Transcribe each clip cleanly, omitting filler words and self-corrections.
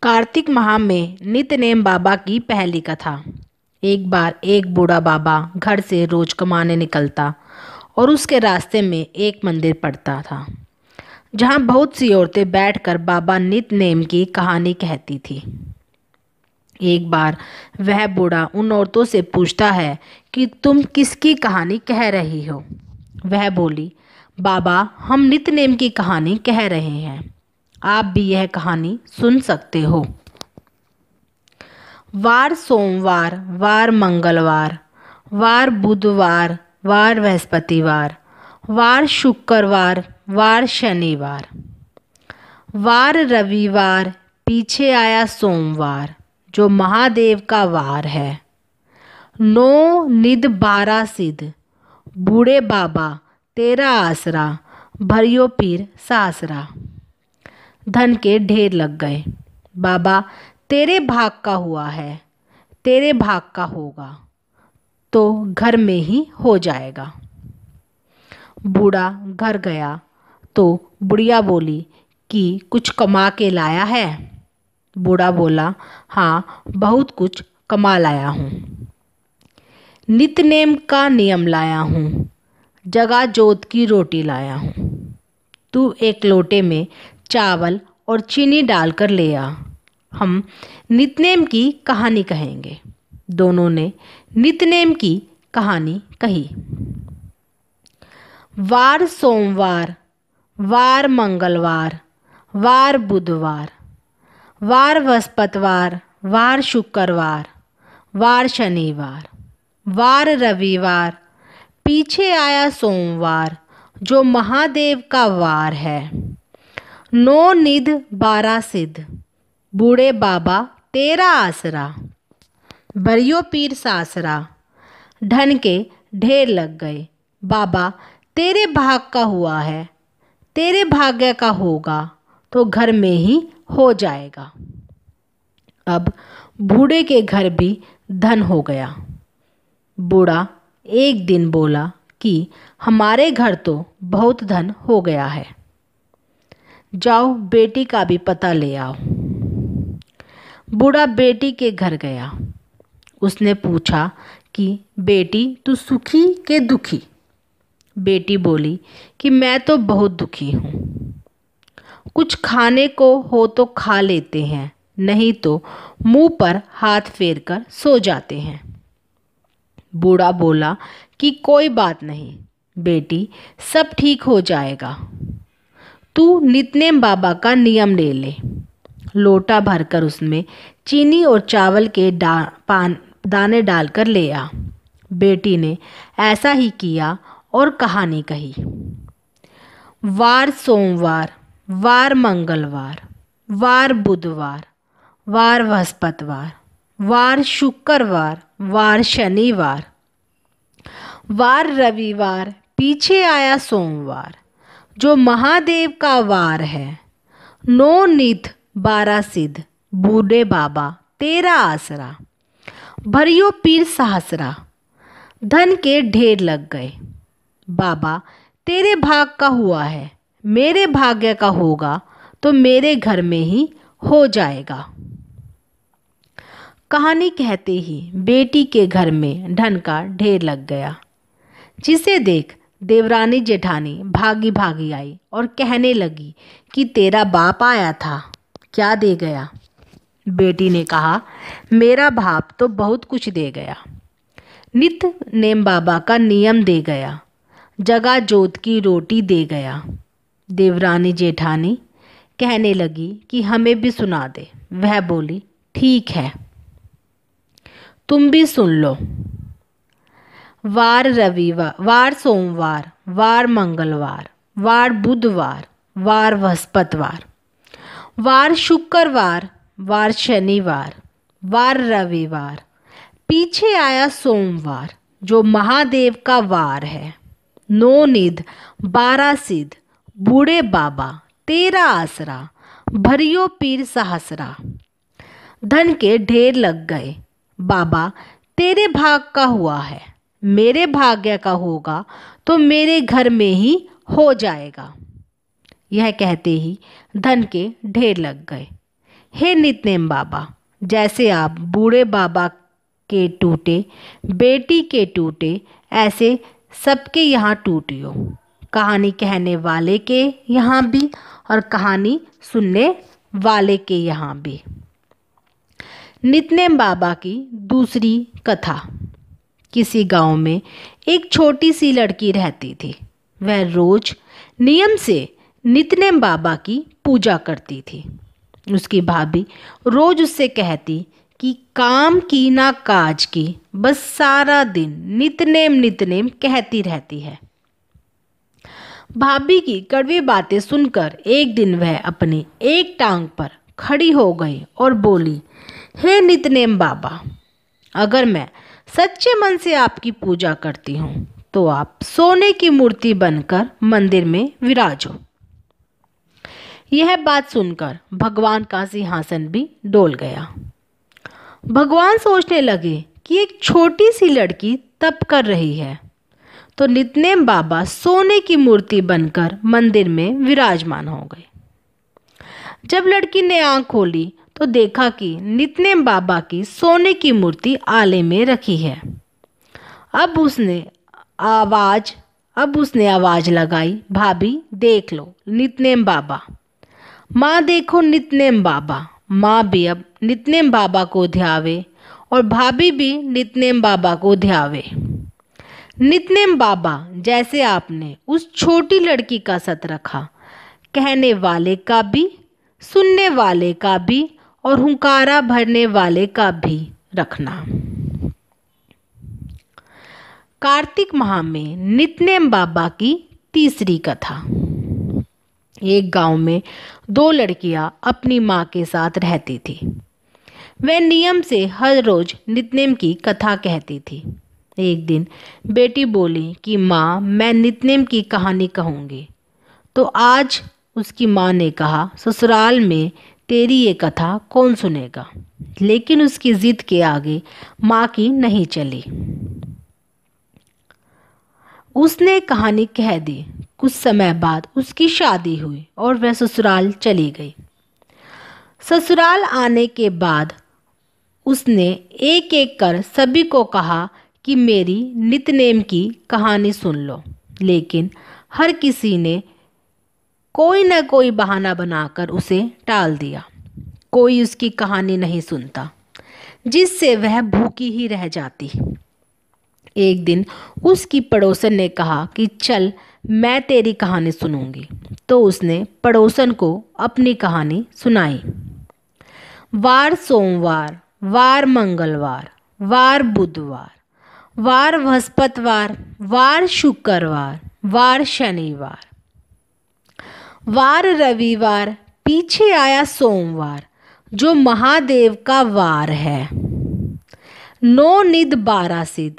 कार्तिक माह में नित्यनेम बाबा की पहली कथा। एक बार एक बूढ़ा बाबा घर से रोज कमाने निकलता और उसके रास्ते में एक मंदिर पड़ता था जहाँ बहुत सी औरतें बैठकर बाबा नित्यनेम की कहानी कहती थी। एक बार वह बूढ़ा उन औरतों से पूछता है कि तुम किसकी कहानी कह रही हो। वह बोली, बाबा हम नित्यनेम की कहानी कह रहे हैं, आप भी यह कहानी सुन सकते हो। वार सोमवार, वार मंगलवार, वार बुधवार, वार बृहस्पतिवार, वार शुक्रवार, वार शनिवार, वार रविवार, पीछे आया सोमवार जो महादेव का वार है। 9 निध 12 सिद्ध, बूढ़े बाबा तेरा आसरा, भरियो पीर सासरा। धन के ढेर लग गए। बाबा तेरे भाग का हुआ है, तेरे भाग का होगा तो घर में ही हो जाएगा। बूढ़ा घर गया तो बुढ़िया बोली कि कुछ कमा के लाया है। बूढ़ा बोला, हाँ बहुत कुछ कमा लाया हूँ। नित्यनेम का नियम लाया हूँ, जगा जोत की रोटी लाया हूँ। तू एक लोटे में चावल और चीनी डालकर ले आ, हम नित्यनेम की कहानी कहेंगे। दोनों ने नित्यनेम की कहानी कही। वार सोमवार, वार मंगलवार, वार बुधवार, वार बृहस्पतिवार, वार शुक्रवार, वार शनिवार, वार रविवार, पीछे आया सोमवार जो महादेव का वार है। 9 निध 12 सिद्ध, बूढ़े बाबा तेरा आसरा, भरियो पीर सासरा। धन के ढेर लग गए। बाबा तेरे भाग का हुआ है, तेरे भाग्य का होगा तो घर में ही हो जाएगा। अब बूढ़े के घर भी धन हो गया। बूढ़ा एक दिन बोला कि हमारे घर तो बहुत धन हो गया है, जाओ बेटी का भी पता ले आओ। बूढ़ा बेटी के घर गया। उसने पूछा कि बेटी तू सुखी के दुखी। बेटी बोली कि मैं तो बहुत दुखी हूँ, कुछ खाने को हो तो खा लेते हैं, नहीं तो मुंह पर हाथ फेर कर सो जाते हैं। बूढ़ा बोला कि कोई बात नहीं बेटी, सब ठीक हो जाएगा। तू नित्यनेम बाबा का नियम ले ले। लोटा भरकर उसमें चीनी और चावल के दाने डालकर ले आ। बेटी ने ऐसा ही किया और कहानी कही। वार सोमवार, वार मंगलवार, वार बुधवार, वार बृहस्पतिवार, वार शुक्रवार, वार शनिवार, वार रविवार, पीछे आया सोमवार जो महादेव का वार है। 9 निध 12 सिद्ध, बूढ़े बाबा तेरा आसरा, भरियो पीर सासरा। धन के ढेर लग गए। बाबा तेरे भाग का हुआ है, मेरे भाग्य का होगा तो मेरे घर में ही हो जाएगा। कहानी कहते ही बेटी के घर में धन का ढेर लग गया, जिसे देख देवरानी जेठानी भागी भागी आई और कहने लगी कि तेरा बाप आया था, क्या दे गया। बेटी ने कहा, मेरा बाप तो बहुत कुछ दे गया। नित्यनेम बाबा का नियम दे गया, जगा जोत की रोटी दे गया। देवरानी जेठानी कहने लगी कि हमें भी सुना दे। वह बोली, ठीक है तुम भी सुन लो। वार रविवार, वार सोमवार, वार मंगलवार, वार बुधवार, वार बृहस्पतिवार, वार शुक्रवार, वार शनिवार, वार रविवार, पीछे आया सोमवार जो महादेव का वार है। 9 निध 12 सिद्ध, बूढ़े बाबा तेरा आसरा, भरियो पीर सासरा। धन के ढेर लग गए। बाबा तेरे भाग का हुआ है, मेरे भाग्य का होगा तो मेरे घर में ही हो जाएगा। यह कहते ही धन के ढेर लग गए। हे नितनेम बाबा, जैसे आप बूढ़े बाबा के टूटे, बेटी के टूटे, ऐसे सबके यहाँ टूटियो। कहानी कहने वाले के यहाँ भी और कहानी सुनने वाले के यहाँ भी। नितनेम बाबा की दूसरी कथा। किसी गांव में एक छोटी सी लड़की रहती थी। वह रोज नियम से नितनेम बाबा की पूजा करती थी। उसकी भाभी रोज उससे कहती कि काम की ना काज की, बस सारा दिन नितनेम नितनेम कहती रहती है। भाभी की कड़वी बातें सुनकर एक दिन वह अपनी एक टांग पर खड़ी हो गई और बोली, हे नितनेम बाबा, अगर मैं सच्चे मन से आपकी पूजा करती हूँ तो आप सोने की मूर्ति बनकर मंदिर में विराजो। यह बात सुनकर भगवान का सिंहासन भी डोल गया। भगवान सोचने लगे कि एक छोटी सी लड़की तप कर रही है, तो नितनेम बाबा सोने की मूर्ति बनकर मंदिर में विराजमान हो गए। जब लड़की ने आंख खोली तो देखा कि नितनेम बाबा की सोने की मूर्ति आले में रखी है। अब उसने आवाज लगाई, भाभी देख लो नितनेम बाबा। माँ देखो नितनेम बाबा। माँ भी अब नितनेम बाबा को ध्यावे और भाभी भी नितनेम बाबा को ध्यावे। नितनेम बाबा, जैसे आपने उस छोटी लड़की का सत रखा, कहने वाले का भी, सुनने वाले का भी और हुंकारा भरने वाले का भी रखना। कार्तिक माह में नितनेम बाबा की तीसरी कथा। एक गांव में दो लड़कियां अपनी माँ के साथ रहती थी। वह नियम से हर रोज नितनेम की कथा कहती थी। एक दिन बेटी बोली कि माँ, मैं नितनेम की कहानी कहूँगी। तो आज उसकी माँ ने कहा, ससुराल में तेरी ये कथा कौन सुनेगा। लेकिन उसकी जिद के आगे माँ की नहीं चली। उसने कहानी कह दी। कुछ समय बाद उसकी शादी हुई और वह ससुराल चली गई। ससुराल आने के बाद उसने एक एक कर सभी को कहा कि मेरी नितनेम की कहानी सुन लो, लेकिन हर किसी ने कोई न कोई बहाना बनाकर उसे टाल दिया। कोई उसकी कहानी नहीं सुनता, जिससे वह भूखी ही रह जाती। एक दिन उसकी पड़ोसन ने कहा कि चल मैं तेरी कहानी सुनूंगी। तो उसने पड़ोसन को अपनी कहानी सुनाई। वार सोमवार, वार मंगलवार, वार बुधवार, वार बृहस्पतिवार, वार शुक्रवार, वार शनिवार, वार रविवार, पीछे आया सोमवार, जो महादेव का वार है। 9 निध 12 सिद्ध,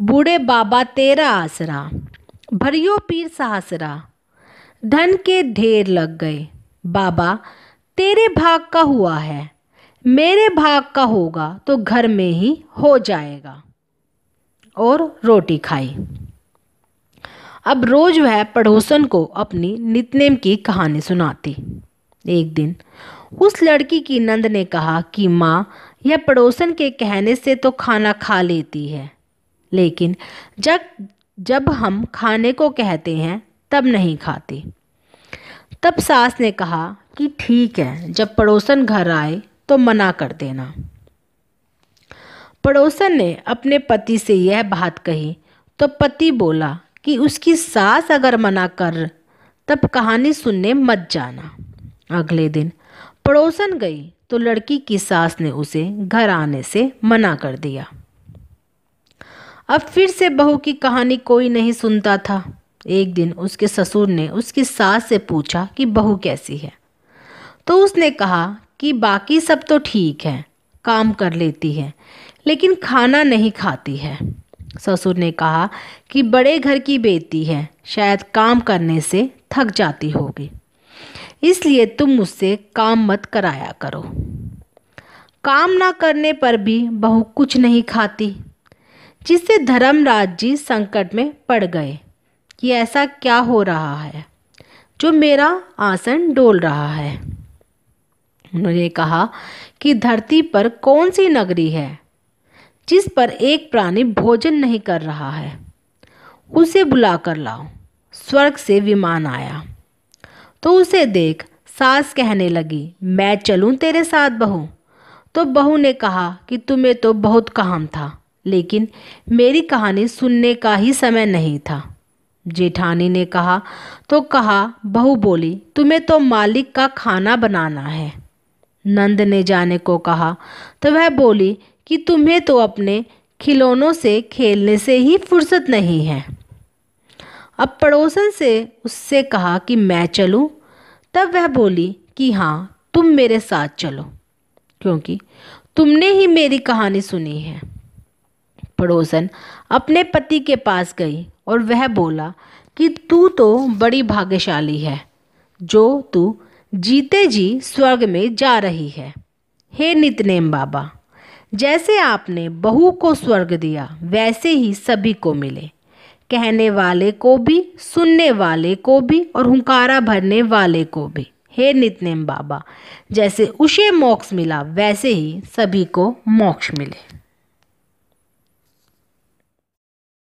बूढ़े बाबा तेरा आसरा, भरियो पीर सहसरा, धन के ढेर लग गए। बाबा तेरे भाग का हुआ है, मेरे भाग का होगा तो घर में ही हो जाएगा। और रोटी खाई। अब रोज वह पड़ोसन को अपनी नितनेम की कहानी सुनाती। एक दिन उस लड़की की नंद ने कहा कि माँ, यह पड़ोसन के कहने से तो खाना खा लेती है, लेकिन जब हम खाने को कहते हैं तब नहीं खाती। तब सास ने कहा कि ठीक है, जब पड़ोसन घर आए तो मना कर देना। पड़ोसन ने अपने पति से यह बात कही तो पति बोला कि उसकी सास अगर मना कर तब कहानी सुनने मत जाना। अगले दिन पड़ोसन गई तो लड़की की सास ने उसे घर आने से मना कर दिया। अब फिर से बहू की कहानी कोई नहीं सुनता था। एक दिन उसके ससुर ने उसकी सास से पूछा कि बहू कैसी है। तो उसने कहा कि बाकी सब तो ठीक है, काम कर लेती है, लेकिन खाना नहीं खाती है। ससुर ने कहा कि बड़े घर की बेटी है, शायद काम करने से थक जाती होगी, इसलिए तुम मुझसे काम मत कराया करो। काम ना करने पर भी बहू कुछ नहीं खाती, जिससे धर्मराज जी संकट में पड़ गए कि ऐसा क्या हो रहा है जो मेरा आसन डोल रहा है। उन्होंने कहा कि धरती पर कौन सी नगरी है जिस पर एक प्राणी भोजन नहीं कर रहा है? उसे बुला कर लाओ। स्वर्ग से विमान आया तो उसे देख सास कहने लगी, मैं चलूं तेरे साथ बहू? तो बहू ने कहा कि तुम्हें तो बहुत काम था, लेकिन मेरी कहानी सुनने का ही समय नहीं था। जेठानी ने कहा तो कहा। बहू बोली, तुम्हें तो मालिक का खाना बनाना है। नंद ने जाने को कहा तो वह बोली कि तुम्हें तो अपने खिलौनों से खेलने से ही फुर्सत नहीं है। अब पड़ोसन से उससे कहा कि मैं चलूं, तब वह बोली कि हाँ, तुम मेरे साथ चलो, क्योंकि तुमने ही मेरी कहानी सुनी है। पड़ोसन अपने पति के पास गई और वह बोला कि तू तो बड़ी भाग्यशाली है, जो तू जीते जी स्वर्ग में जा रही है। हे नितनेम बाबा, जैसे आपने बहू को स्वर्ग दिया वैसे ही सभी को मिले, कहने वाले को भी, सुनने वाले को भी और हुंकारा भरने वाले को भी। हे नितनेम बाबा, जैसे उसे मोक्ष मिला वैसे ही सभी को मोक्ष मिले।